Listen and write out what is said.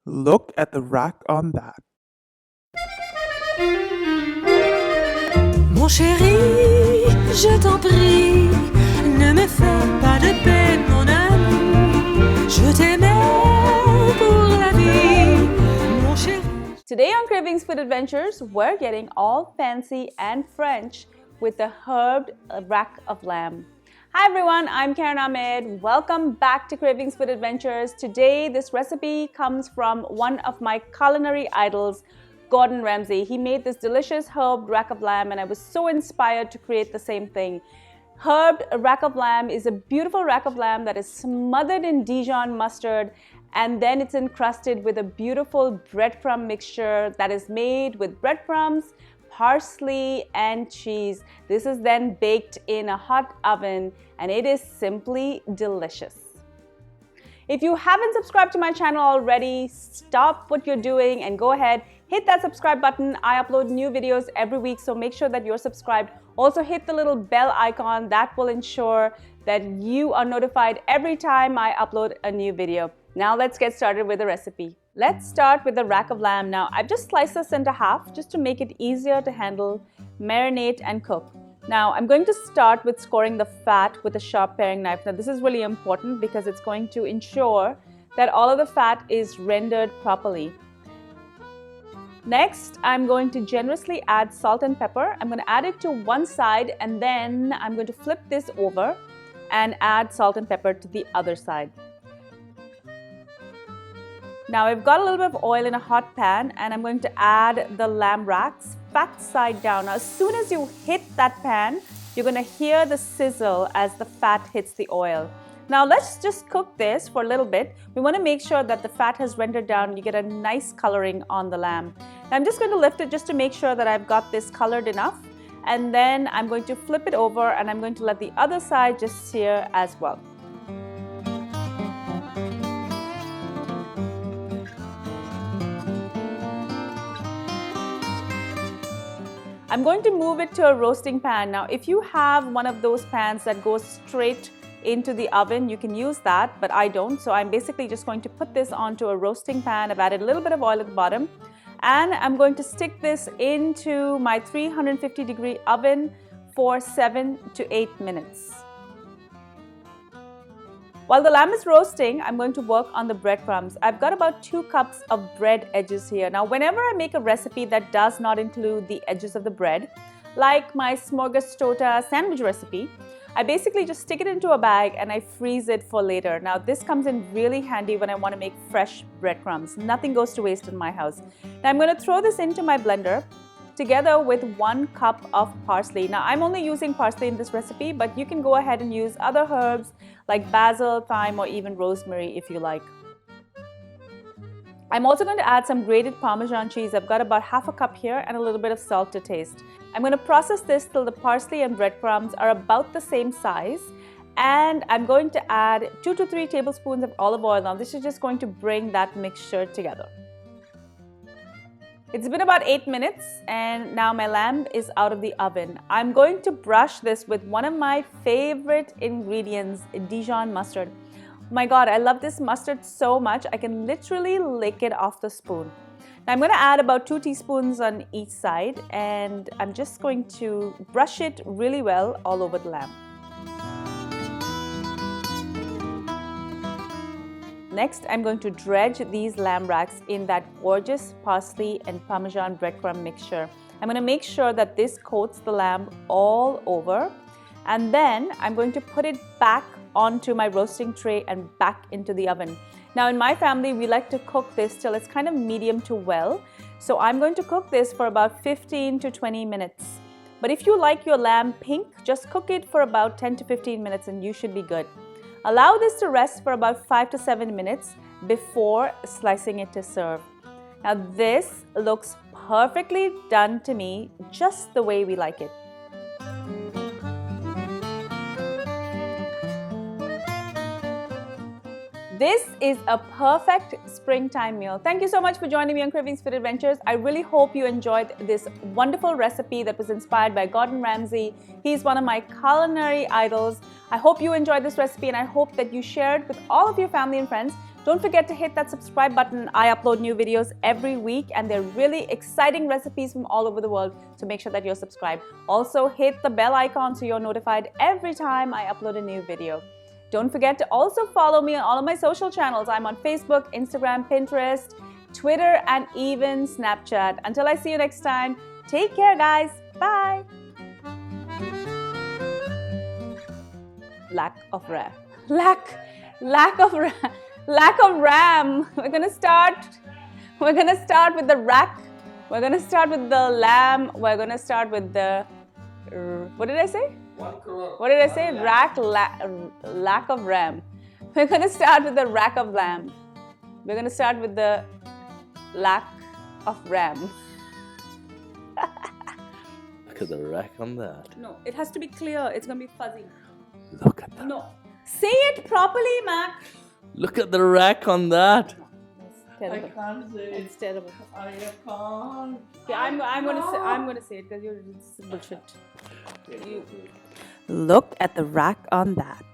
Look at the rack on that. Mon chéri, je t'en prie, ne me fais pas de peine, mon ami. Je t'aimais pour la vie, mon chéri. Today on Cravings Food Adventures, we're getting all fancy and French with the herbed rack of lamb. Hi everyone, I'm Karen Ahmed. Welcome back to Cravings Food Adventures. Today, this recipe comes from one of my culinary idols, Gordon Ramsay. He made this delicious herbed rack of lamb and I was so inspired to create the same thing. Herbed rack of lamb is a beautiful rack of lamb that is smothered in Dijon mustard, and then it's encrusted with a beautiful breadcrumb mixture that is made with breadcrumbs, parsley, and cheese. This is then baked in a hot oven and it is simply delicious. If you haven't subscribed to my channel already, stop what you're doing and go ahead, hit that subscribe button. I upload new videos every week, so make sure that you're subscribed. Also hit the little bell icon. That will ensure that you are notified every time I upload a new video. Now let's get started with the recipe. Let's start with the rack of lamb. Now I've just sliced this into half just to make it easier to handle, marinate, and cook. Now I'm going to start with scoring the fat with a sharp paring knife. Now this is really important because it's going to ensure that all of the fat is rendered properly. Next, I'm going to generously add salt and pepper. I'm going to add it to one side and then I'm going to flip this over and add salt and pepper to the other side. Now I've got a little bit of oil in a hot pan and I'm going to add the lamb racks fat side down. Now as soon as you hit that pan, you're going to hear the sizzle as the fat hits the oil. Now let's just cook this for a little bit. We want to make sure that the fat has rendered down and you get a nice coloring on the lamb. Now I'm just going to lift it just to make sure that I've got this colored enough. And then I'm going to flip it over and I'm going to let the other side just sear as well. I'm going to move it to a roasting pan. Now, if you have one of those pans that goes straight into the oven, you can use that, but I don't. So I'm basically just going to put this onto a roasting pan. I've added a little bit of oil at the bottom and I'm going to stick this into my 350-degree oven for 7 to 8 minutes. While the lamb is roasting, I'm going to work on the breadcrumbs. I've got about 2 cups of bread edges here. Now, whenever I make a recipe that does not include the edges of the bread, like my smorgastorta sandwich recipe, I basically just stick it into a bag and I freeze it for later. Now, this comes in really handy when I want to make fresh breadcrumbs. Nothing goes to waste in my house. Now, I'm going to throw this into my blender together with 1 cup of parsley. Now, I'm only using parsley in this recipe, but you can go ahead and use other herbs like basil, thyme, or even rosemary if you like. I'm also going to add some grated Parmesan cheese. I've got about half a cup here and a little bit of salt to taste. I'm going to process this till the parsley and breadcrumbs are about the same size. And I'm going to add 2 to 3 tablespoons of olive oil. Now, this is just going to bring that mixture together. It's been about 8 minutes and now my lamb is out of the oven. I'm going to brush this with one of my favorite ingredients, Dijon mustard. My God, I love this mustard so much, I can literally lick it off the spoon. Now I'm going to add about 2 teaspoons on each side and I'm just going to brush it really well all over the lamb. Next, I'm going to dredge these lamb racks in that gorgeous parsley and Parmesan breadcrumb mixture. I'm going to make sure that this coats the lamb all over. And then I'm going to put it back onto my roasting tray and back into the oven. Now in my family, we like to cook this till it's kind of medium to well. So I'm going to cook this for about 15 to 20 minutes. But if you like your lamb pink, just cook it for about 10 to 15 minutes and you should be good. Allow this to rest for about 5 to 7 minutes before slicing it to serve. Now this looks perfectly done to me, just the way we like it. This is a perfect springtime meal. Thank you so much for joining me on Cravings Food Adventures. I really hope you enjoyed this wonderful recipe that was inspired by Gordon Ramsay. He's one of my culinary idols. I hope you enjoyed this recipe and I hope that you share it with all of your family and friends Don't forget to hit that subscribe button. I upload new videos every week and they're really exciting recipes from all over the world, so make sure that you're subscribed. Also hit the bell icon so you're notified every time I upload a new video. Don't forget to also follow me on all of my social channels. I'm on Facebook, Instagram, Pinterest, Twitter, and even Snapchat. Until I see you next time, take care guys. Bye. Lack of ram. Lack of ram. We're gonna start with the rack. We're gonna start with the lamb. We're gonna start with the what did I say? What did I say? Lack of ram. We're gonna start with the rack of lamb. We're gonna start with the lack of ram. Look at the rack on that. No, it has to be clear. It's gonna be fuzzy. Look at that. No, say it properly, Mac. Look at the rack on that. Terrible. I can't say It's terrible. I can't. Okay, I'm gonna say it because you're bullshit. Look at the rack on that.